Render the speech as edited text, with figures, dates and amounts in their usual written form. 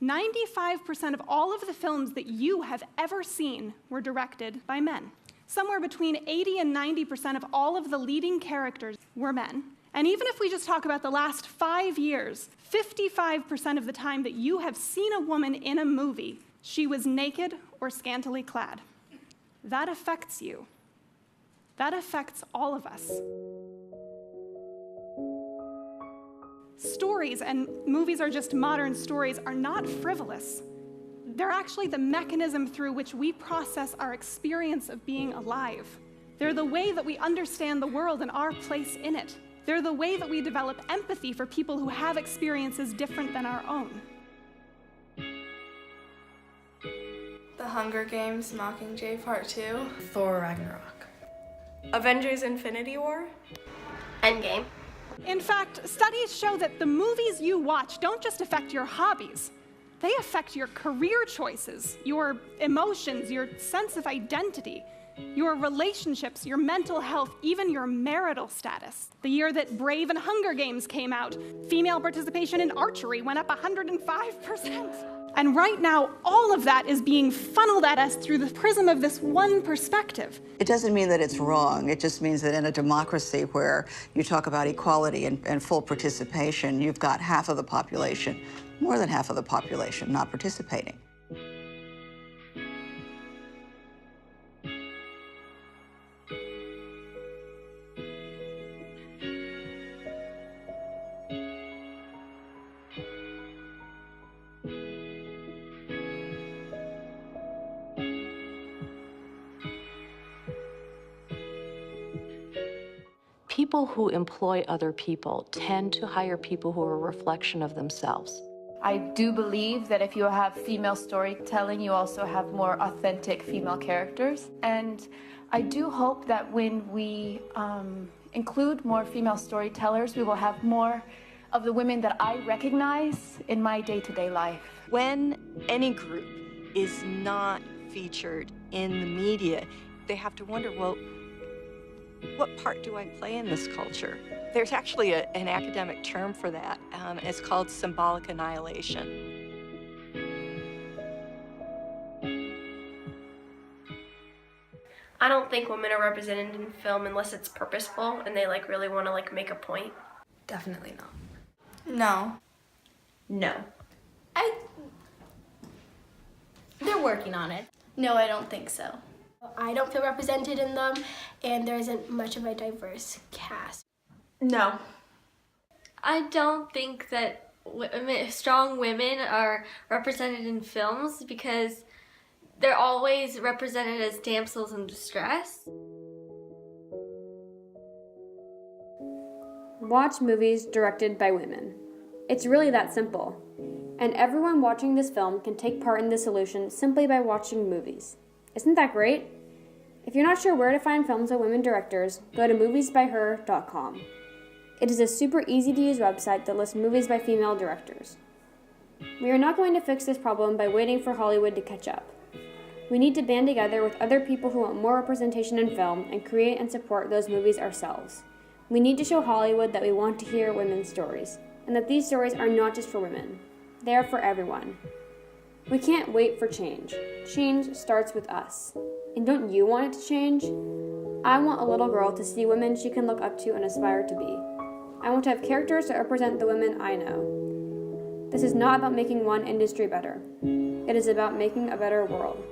95% of all of the films that you have ever seen were directed by men. Somewhere between 80 and 90% of all of the leading characters were men. And even if we just talk about the last 5 years, 55% of the time that you have seen a woman in a movie, she was naked or scantily clad. That affects you. That affects all of us. Stories, and movies are just modern stories, are not frivolous. They're actually the mechanism through which we process our experience of being alive. They're the way that we understand the world and our place in it. They're the way that we develop empathy for people who have experiences different than our own. The Hunger Games, Mockingjay Part 2. Thor Ragnarok. Avengers Infinity War. Endgame. In fact, studies show that the movies you watch don't just affect your hobbies. They affect your career choices, your emotions, your sense of identity, your relationships, your mental health, even your marital status. The year that Brave and Hunger Games came out, female participation in archery went up 105%. And right now, all of that is being funneled at us through the prism of this one perspective. It doesn't mean that it's wrong. It just means that in a democracy where you talk about equality and full participation, you've got half of the population, more than half of the population, not participating. People who employ other people tend to hire people who are a reflection of themselves. I do believe that if you have female storytelling, you also have more authentic female characters. And I do hope that when we include more female storytellers, we will have more of the women that I recognize in my day-to-day life. When any group is not featured in the media, they have to wonder, well, what part do I play in this culture? There's actually an academic term for that. It's called symbolic annihilation. I don't think women are represented in film unless it's purposeful and they really want to make a point. Definitely not. No. No. They're working on it. No, I don't think so. I don't feel represented in them, and there isn't much of a diverse cast. No. I don't think that strong women are represented in films because they're always represented as damsels in distress. Watch movies directed by women. It's really that simple. And everyone watching this film can take part in the solution simply by watching movies. Isn't that great? If you're not sure where to find films by women directors, go to moviesbyher.com. It is a super easy to use website that lists movies by female directors. We are not going to fix this problem by waiting for Hollywood to catch up. We need to band together with other people who want more representation in film and create and support those movies ourselves. We need to show Hollywood that we want to hear women's stories, and that these stories are not just for women. They are for everyone. We can't wait for change. Change starts with us. And don't you want it to change? I want a little girl to see women she can look up to and aspire to be. I want to have characters that represent the women I know. This is not about making one industry better. It is about making a better world.